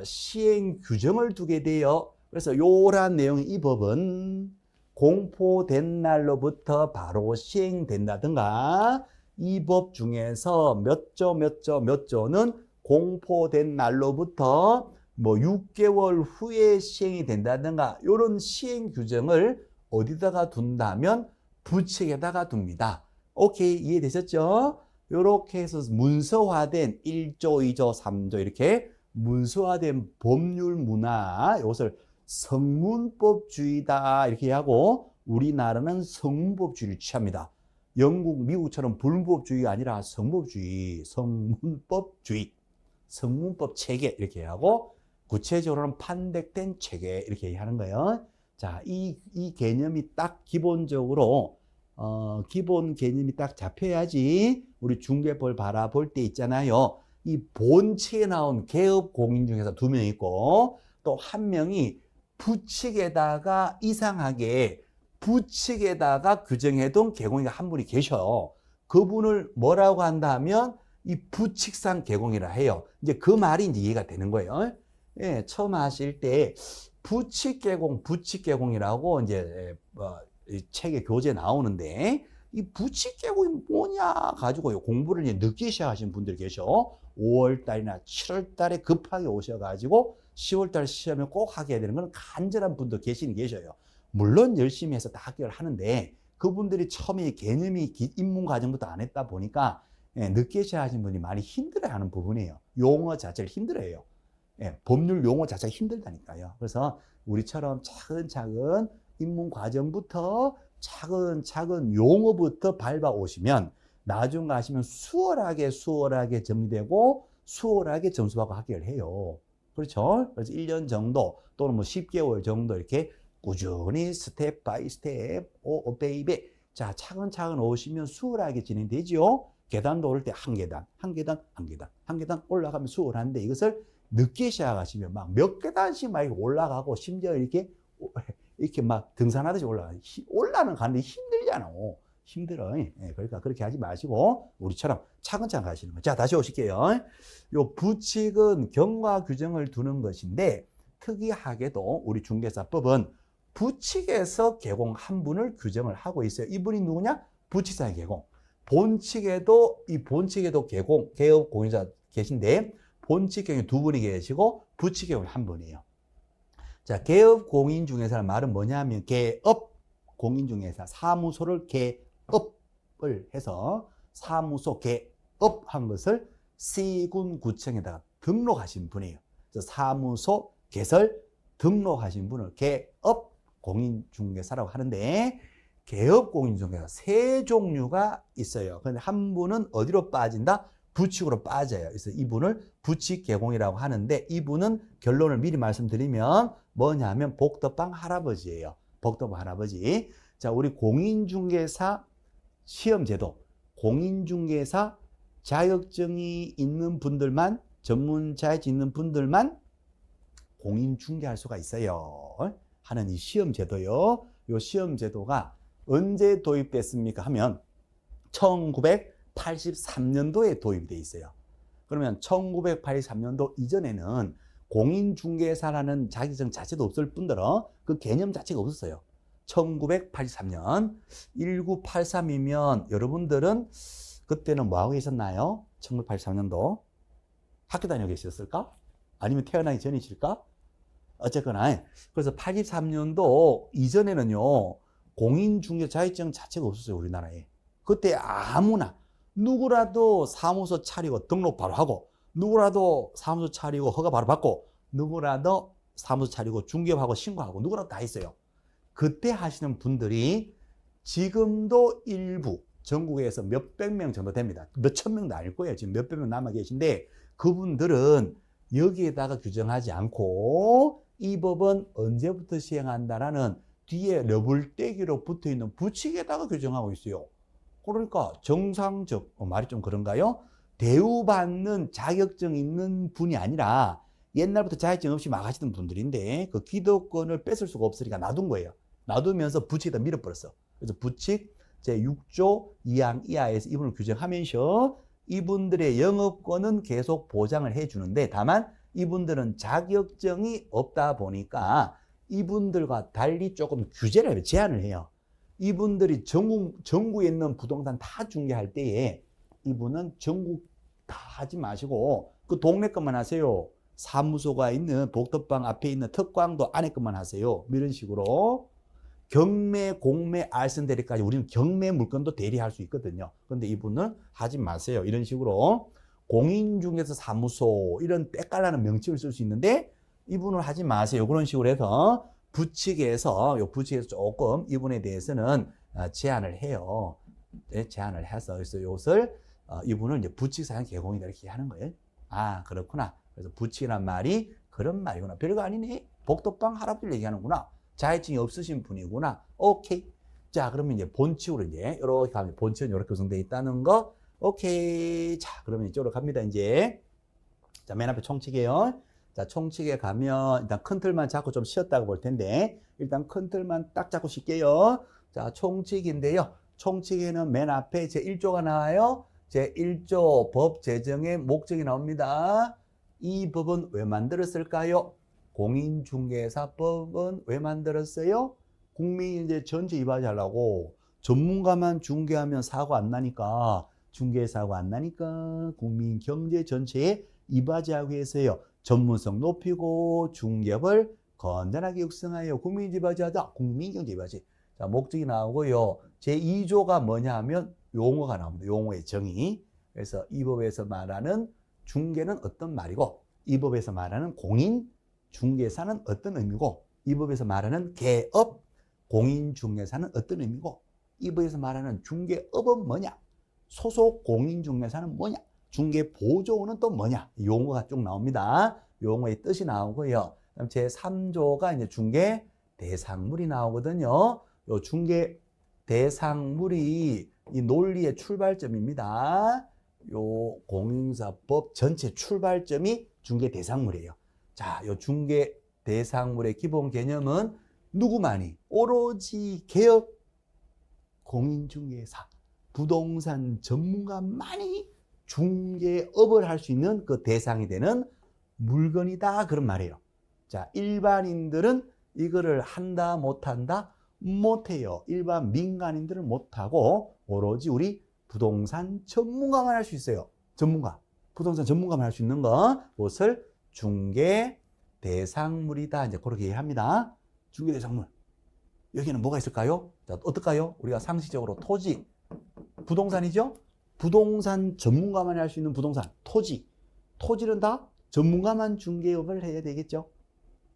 Speaker 1: 시행 규정을 두게 돼요. 그래서 요란 내용의 이 법은 공포된 날로부터 바로 시행된다든가 이 법 중에서 몇 조는 공포된 날로부터 뭐 6개월 후에 시행이 된다든가 이런 시행 규정을 어디다가 둔다면 부칙에다가 둡니다. 오케이, 이해되셨죠? 이렇게 해서 문서화된 1조, 2조, 3조 이렇게 문서화된 법률 문화 이것을 성문법주의다 이렇게 하고 우리나라는 성문법주의를 취합니다. 영국, 미국처럼 불문법주의가 아니라 성문법주의, 성문법주의, 성문법 체계 이렇게 하고 구체적으로는 판택된 체계 이렇게 하는 거예요. 자, 이 개념이 딱 기본적으로 기본 개념이 딱 잡혀야지 우리 중개법을 바라볼 때 있잖아요. 이 본칙에 나온 개업 공인 중에서 2명 있고 또 1명이 부칙에다가 이상하게 부칙에다가 규정해둔 개공이가 1분이 계셔요. 그분을 뭐라고 한다 하면 이 부칙상 개공이라 해요. 이제 그 말이 이제 이해가 되는 거예요. 예, 처음 하실 때 부칙 개공이라고 이제 이 책에 교재 나오는데 이 부칙 개공이 뭐냐 가지고 공부를 이제 늦게 시작하신 분들 계셔. 5월 달이나 7월 달에 급하게 오셔가지고 10월 달 시험에 꼭 하게 되는 건 간절한 분도 계셔요. 물론 열심히 해서 다 합격을 하는데 그분들이 처음에 개념이 입문 과정부터 안 했다 보니까 늦게 시작하신 분이 많이 힘들어하는 부분이에요. 용어 자체를 힘들어해요. 법률 용어 자체가 힘들다니까요. 그래서 우리처럼 차근차근 입문 과정부터 차근차근 용어부터 밟아 오시면 나중 가시면 수월하게 정리되고 수월하게 점수받고 합격을 해요. 그렇죠? 그래서 1년 정도 또는 뭐 10개월 정도 이렇게 꾸준히 스텝 바이 스텝 오 베이베 자 차근차근 오시면 수월하게 진행되죠. 계단도 오를 때 한 계단 올라가면 수월한데 이것을 늦게 시작하시면 막 몇 계단씩 막 올라가고 심지어 이렇게 막 등산하듯이 올라가는 가는데 힘들잖아. 힘들어. 그러니까 그렇게 하지 마시고 우리처럼 차근차근 가시는 거예요. 자, 다시 오실게요. 요 부칙은 경과 규정을 두는 것인데 특이하게도 우리 중개사법은 부칙에서 개공 1분을 규정을 하고 있어요. 이분이 누구냐? 부칙상의 개공. 본칙에도 개업 공인자 계신데 본칙 경영이 2분이 계시고 부칙 경영이 1분이에요. 자, 개업 공인 중개사의 말은 뭐냐면 개업 공인 중개사 사무소를 개업을 해서 사무소 개업한 것을 시군구청에다가 등록하신 분이에요. 그래서 사무소 개설 등록하신 분을 개업 공인 중개사라고 하는데 개업 공인 중개사 3종류가 있어요. 근데 한 분은 어디로 빠진다? 부칙으로 빠져요. 그래서 이분을 부칙 개공이라고 하는데 이분은 결론을 미리 말씀드리면 뭐냐면 복덕방 할아버지예요. 복덕방 할아버지. 자, 우리 공인중개사 시험제도, 공인중개사 자격증이 있는 분들만, 전문 자격증 있는 분들만 공인중개할 수가 있어요. 하는 이 시험제도요. 이 시험제도가 언제 도입됐습니까? 하면 1983년도에 도입이 돼 있어요. 그러면 1983년도 이전에는 공인중개사라는 자격증 자체도 없을 뿐더러 그 개념 자체가 없었어요. 1983년 1983이면 여러분들은 그때는 뭐하고 계셨나요? 1983년도 학교 다니고 계셨을까? 아니면 태어나기 전이실까? 어쨌거나 그래서 83년도 이전에는요 공인중개 자격증 자체가 없었어요. 우리나라에. 그때 아무나 누구라도 사무소 차리고 등록 바로 하고 누구라도 사무소 차리고 허가 바로 받고 누구라도 사무소 차리고 중개업하고 신고하고 누구라도 다 있어요. 그때 하시는 분들이 지금도 일부 전국에서 몇백 명 정도 됩니다. 몇천 명도 아닐 거예요. 지금 몇백 명 남아 계신데 그분들은 여기에다가 규정하지 않고 이 법은 언제부터 시행한다라는 뒤에 러블떼기로 붙어있는 부칙에다가 규정하고 있어요. 그러니까 정상적, 말이 좀 그런가요? 대우받는 자격증 있는 분이 아니라 옛날부터 자격증 없이 막 하시던 분들인데 그 기득권을 뺏을 수가 없으니까 놔둔 거예요. 놔두면서 부칙에다 밀어버렸어. 그래서 부칙 제6조 2항 이하에서 이분을 규정하면서 이분들의 영업권은 계속 보장을 해주는데 다만 이분들은 자격증이 없다 보니까 이분들과 달리 조금 규제를 해요. 제한을 해요. 이분들이 전국에 있는 부동산 다 중개할 때에 이분은 전국 다 하지 마시고 그 동네 것만 하세요. 사무소가 있는 복덕방 앞에 있는 특광도 안에 것만 하세요. 이런 식으로 경매, 공매, 알선 대리까지 우리는 경매 물건도 대리할 수 있거든요. 그런데 이분은 하지 마세요. 이런 식으로 공인중개사 사무소 이런 때깔나는 명칭을 쓸 수 있는데 이분을 하지 마세요. 그런 식으로 해서 부칙에서 조금 이분에 대해서는 제한을 해요. 네, 제한을 해서 그래서 이것을 이분을 이제 부칙사용 개공이다 이렇게 하는 거예요. 아 그렇구나. 그래서 부칙이란 말이 그런 말이구나. 별거 아니네. 복덕방 할아버지를 얘기하는구나. 자격증이 없으신 분이구나. 오케이. 자, 그러면 이제 본칙으로 이제 이렇게 가면 본칙은 이렇게 구성되어 있다는 거. 오케이. 자, 그러면 이쪽으로 갑니다. 이제. 자, 맨 앞에 총칙이에요. 자, 총칙에 가면 일단 큰 틀만 잡고 좀 쉬었다고 볼 텐데 일단 큰 틀만 딱 잡고 쉴게요. 자, 총칙인데요. 총칙에는 맨 앞에 제1조가 나와요. 제1조 법 제정의 목적이 나옵니다. 이 법은 왜 만들었을까요? 공인중개사법은 왜 만들었어요? 국민이 이제 전체 이바지하려고 전문가만 중개하면 사고 안 나니까 중개사고 안 나니까 국민 경제 전체에 이바지하기 위해서요. 전문성 높이고 중개업을 건전하게 육성하여 국민 이바지하자. 국민 경제 이바지. 자, 목적이 나오고요. 제2조가 뭐냐 하면 용어가 나옵니다. 용어의 정의. 그래서 이 법에서 말하는 중개는 어떤 말이고 이 법에서 말하는 공인 중개사는 어떤 의미고 이 법에서 말하는 개업 공인 중개사는 어떤 의미고 이 법에서 말하는 중개업은 뭐냐 소속 공인 중개사는 뭐냐 중개 보조원은 또 뭐냐 용어가 쭉 나옵니다. 용어의 뜻이 나오고요. 그다음 제3조가 이제 중개 대상물이 나오거든요. 요 중개 대상물이 이 논리의 출발점입니다. 요 공인사법 전체 출발점이 중개 대상물이에요. 자, 요 중개 대상물의 기본 개념은 누구만이 오로지 개업 공인중개사 부동산 전문가만이 중개업을 할 수 있는 그 대상이 되는 물건이다 그런 말이에요. 자, 일반인들은 이거를 한다 못한다 못해요. 일반 민간인들은 못하고 오로지 우리 부동산 전문가만 할 수 있어요. 전문가 부동산 전문가만 할 수 있는 것을 중개 대상물이다 이제 그렇게 얘기합니다. 중개 대상물 여기는 뭐가 있을까요? 자, 어떨까요? 우리가 상식적으로 토지 부동산이죠. 부동산 전문가만 할 수 있는 부동산 토지는 다 전문가만 중개업을 해야 되겠죠.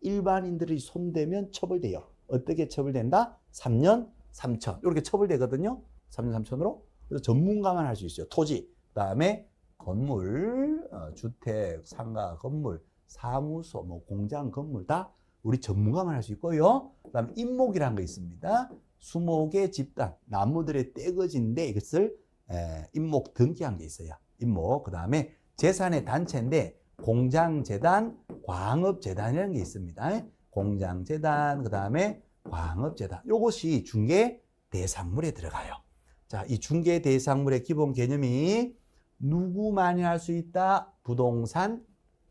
Speaker 1: 일반인들이 손대면 처벌돼요. 어떻게 처벌된다? 3년 3천 이렇게 처벌되거든요. 3년 3천으로. 그래서 전문가만 할 수 있어요. 토지, 그다음에 건물, 주택, 상가, 건물, 사무소, 뭐 공장, 건물 다 우리 전문가만 할 수 있고요. 그다음 임목이라는 거 있습니다. 수목의 집단, 나무들의 떼거지인데 이것을 임목 등기한 게 있어요. 임목. 그다음에 재산의 단체인데 공장재단, 광업재단이라는 게 있습니다. 공장재단, 그다음에 광업재단. 요것이 중개 대상물에 들어가요. 자, 이 중개 대상물의 기본 개념이 누구만이 할 수 있다? 부동산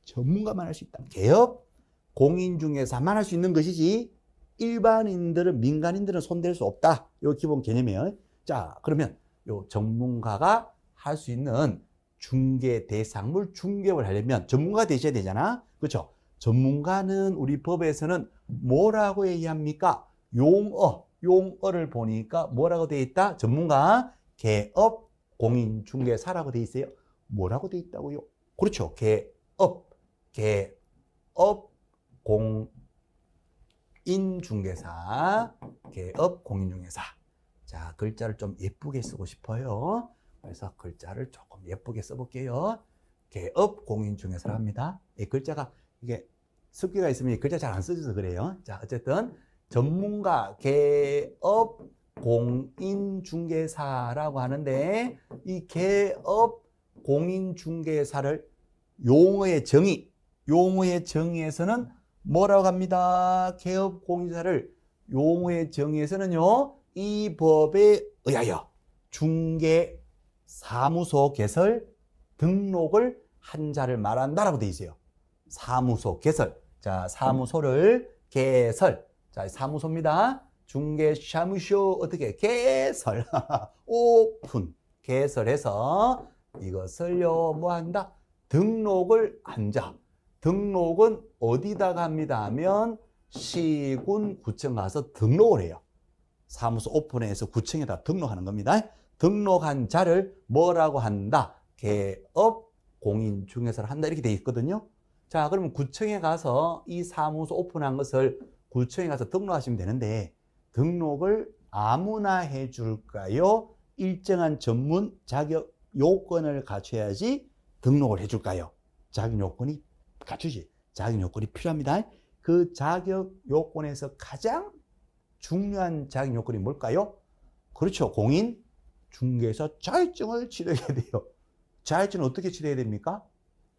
Speaker 1: 전문가만 할 수 있다. 개업, 공인중개사만 할 수 있는 것이지 일반인들은 민간인들은 손댈 수 없다. 요 기본 개념이에요. 자, 그러면 요 전문가가 할 수 있는 중개 대상물 중개업을 하려면 전문가가 되셔야 되잖아. 그렇죠? 전문가는 우리 법에서는 뭐라고 얘기합니까? 용어를 보니까 뭐라고 되어 있다? 전문가, 개업, 공인중개사라고 되어 있어요. 뭐라고 되어 있다고요? 그렇죠. 개업, 공인중개사, 개업, 공인중개사. 자, 글자를 좀 예쁘게 쓰고 싶어요. 그래서 글자를 조금 예쁘게 써볼게요. 개업, 공인중개사를 합니다. 이 글자가 이게 습기가 있으면 글자 잘 안 써져서 그래요. 자, 어쨌든 전문가, 개업, 공인중개사라고 하는데 이 개업, 공인중개사를 용어의 정의에서는 뭐라고 합니다? 개업, 공인중개사를 용어의 정의에서는요. 이 법에 의하여 중개사무소 개설, 등록을 한 자를 말한다라고 되어 있어요. 사무소 개설. 자, 사무소를 개설. 자, 사무소입니다. 중개사무소 어떻게 개설. 오픈. 개설해서 이것을요 뭐 한다? 등록을 한 자. 등록은 어디다가 합니다 하면 시군 구청 가서 등록을 해요. 사무소 오픈해서 구청에다 등록하는 겁니다. 등록한 자를 뭐라고 한다? 개업 공인중개사를 한다 이렇게 돼 있거든요. 자, 그러면 구청에 가서 이 사무소 오픈한 것을 구청에 가서 등록하시면 되는데 등록을 아무나 해줄까요? 일정한 전문 자격 요건을 갖춰야지 등록을 해줄까요? 자격 요건이 갖추지. 자격 요건이 필요합니다. 그 자격 요건에서 가장 중요한 자격 요건이 뭘까요? 그렇죠. 공인 중개사 자격증을 취득해야 돼요. 자격증은 어떻게 취득해야 됩니까?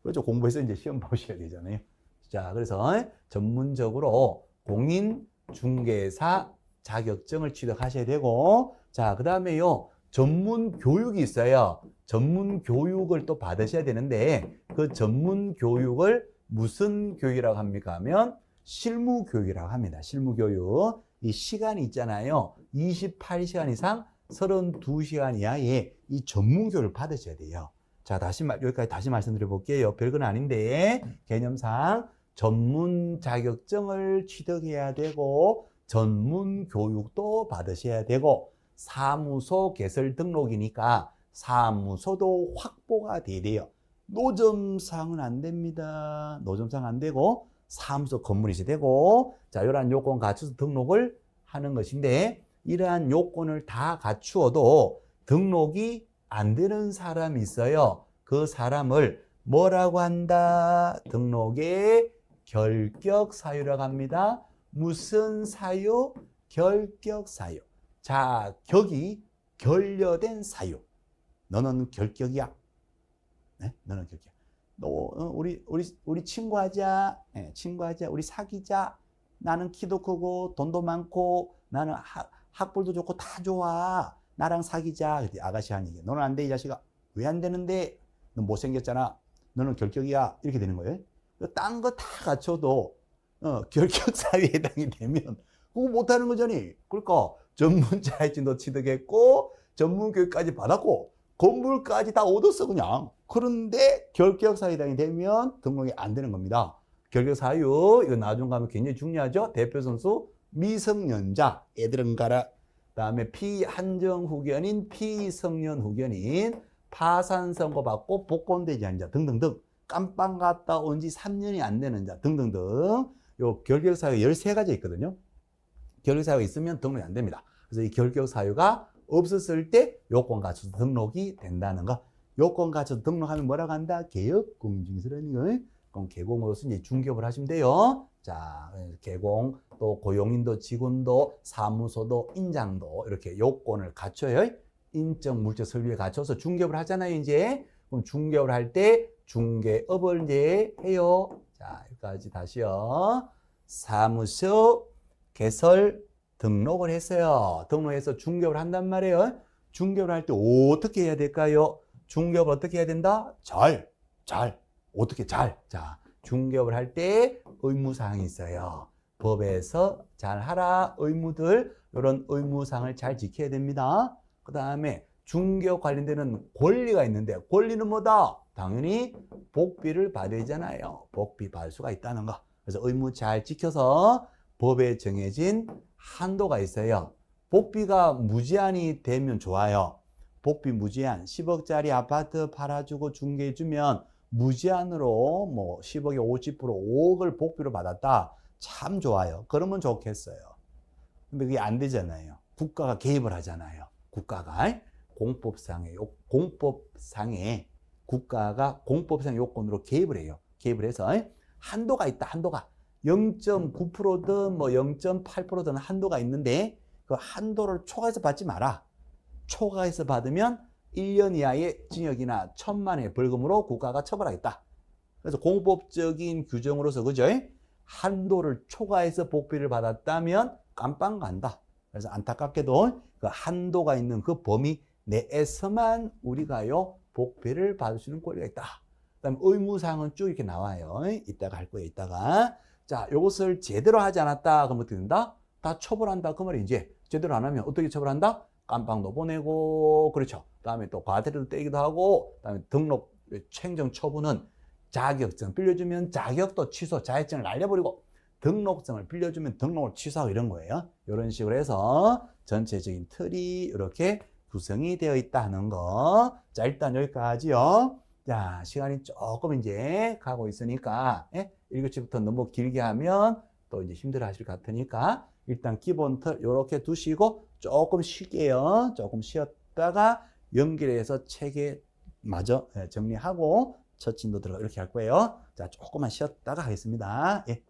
Speaker 1: 그렇죠. 공부해서 이제 시험 보셔야 되잖아요. 자, 그래서 전문적으로 공인 중개사 자격증을 취득하셔야 되고, 자, 그 다음에요, 전문 교육이 있어요. 전문 교육을 또 받으셔야 되는데, 그 전문 교육을 무슨 교육이라고 합니까? 하면 실무 교육이라고 합니다. 실무 교육. 이 시간이 있잖아요. 28시간 이상 32시간 이하의 이 전문 교육을 받으셔야 돼요. 자, 여기까지 다시 말씀드려 볼게요. 별건 아닌데, 개념상 전문 자격증을 취득해야 되고, 전문 교육도 받으셔야 되고, 사무소 개설 등록이니까 사무소도 확보가 돼야 돼요. 노점상은 안 됩니다. 노점상 안 되고, 사무소 건물이 있어야 되고, 자, 이러한 요건 갖춰서 등록을 하는 것인데, 이러한 요건을 다 갖추어도 등록이 안 되는 사람이 있어요. 그 사람을 뭐라고 한다? 등록의 결격 사유라고 합니다. 무슨 사유? 결격 사유. 자, 격이 결여된 사유. 너는 결격이야. 네? 너는 결격. 너 우리 친구하자. 네, 친구하자. 우리 사귀자. 나는 키도 크고 돈도 많고 나는 학벌도 좋고 다 좋아. 나랑 사귀자. 그때 아가씨 하는 얘기. 너는 안 돼, 이 자식아. 왜 안 되는데? 너 못생겼잖아. 너는 결격이야. 이렇게 되는 거예요. 딴 거 다 갖춰도 결격 사유에 해당이 되면 그거 못하는 거잖니. 그러니까 전문 자격증도 취득했고 전문 교육까지 받았고 건물까지 다 얻었어 그냥. 그런데 결격 사유에 해당이 되면 등록이 안 되는 겁니다. 결격 사유 이거 나중 가면 굉장히 중요하죠. 대표 선수 미성년자 애들은 가라. 그다음에 피한정 후견인 피성년 후견인 파산 선고 받고 복권되지 않은 자 등등등. 깜빵 갔다 온 지 3년이 안 되는 자 등등등. 요 결격 사유 13가지 있거든요. 결격 사유가 있으면 등록이 안 됩니다. 그래서 이 결격 사유가 없었을 때 요건 갖춰서 등록이 된다는 거. 요건 갖춰서 등록하면 뭐라고 한다? 개업 공인중개사라는 거. 그럼 개공으로서 이제 중개업을 하시면 돼요. 자, 개공 또 고용인도 직원도 사무소도 인장도 이렇게 요건을 갖춰요. 인적 물적 설비에 갖춰서 중개업을 하잖아요. 이제 그럼 중개업을 할 때 중개업을 이제 해요. 자, 여기까지 다시요. 사무소 개설 등록을 했어요. 등록해서 중개업을 한단 말이에요. 중개업을 할 때 어떻게 해야 될까요? 중개업을 어떻게 해야 된다? 어떻게 잘. 자, 중개업을 할 때 의무사항이 있어요. 법에서 잘 하라 의무들, 이런 의무사항을 잘 지켜야 됩니다. 그 다음에 중개업 관련되는 권리가 있는데 권리는 뭐다? 당연히 복비를 받아야 되잖아요. 복비 받을 수가 있다는 거. 그래서 의무 잘 지켜서 법에 정해진 한도가 있어요. 복비가 무제한이 되면 좋아요. 복비 무제한 10억짜리 아파트 팔아주고 중개해주면 무제한으로 뭐 10억에 50% 5억을 복비로 받았다. 참 좋아요. 그러면 좋겠어요. 근데 그게 안 되잖아요. 국가가 개입을 하잖아요. 국가가 공법상의 국가가 공법상 요건으로 개입을 해요. 개입을 해서 한도가 있다. 한도가 0.9%든 뭐 0.8%든 한도가 있는데 그 한도를 초과해서 받지 마라. 초과해서 받으면 1년 이하의 징역이나 1,000만 원의 벌금으로 국가가 처벌하겠다. 그래서 공법적인 규정으로서 그죠? 한도를 초과해서 복비를 받았다면 깜빵 간다. 그래서 안타깝게도 그 한도가 있는 그 범위 내에서만 우리가요 복비를 받을 수 있는 권리가 있다. 그다음 의무사항은 쭉 이렇게 나와요. 이따가 할 거예요. 이따가. 자, 이것을 제대로 하지 않았다. 그럼 어떻게 된다? 다 처벌한다. 그 말이 이제 제대로 안 하면 어떻게 처벌한다? 깜빵도 보내고, 그렇죠. 그다음에 또 과태료도 떼기도 하고, 그다음에 등록 행정 처분은 자격증 빌려주면 자격도 취소, 자격증을 날려버리고, 등록증을 빌려주면 등록을 취소하고 이런 거예요. 이런 식으로 해서 전체적인 틀이 이렇게 구성이 되어 있다는 거. 자, 일단 여기까지요. 자, 시간이 조금 이제 가고 있으니까, 1교시부터 너무 길게 하면 또 이제 힘들어 하실 것 같으니까, 일단 기본 틀 이렇게 두시고 조금 쉴게요. 조금 쉬었다가 연결해서 책에 마저 정리하고 첫 진도 들어가 이렇게 할 거예요. 자, 조금만 쉬었다가 하겠습니다. 예.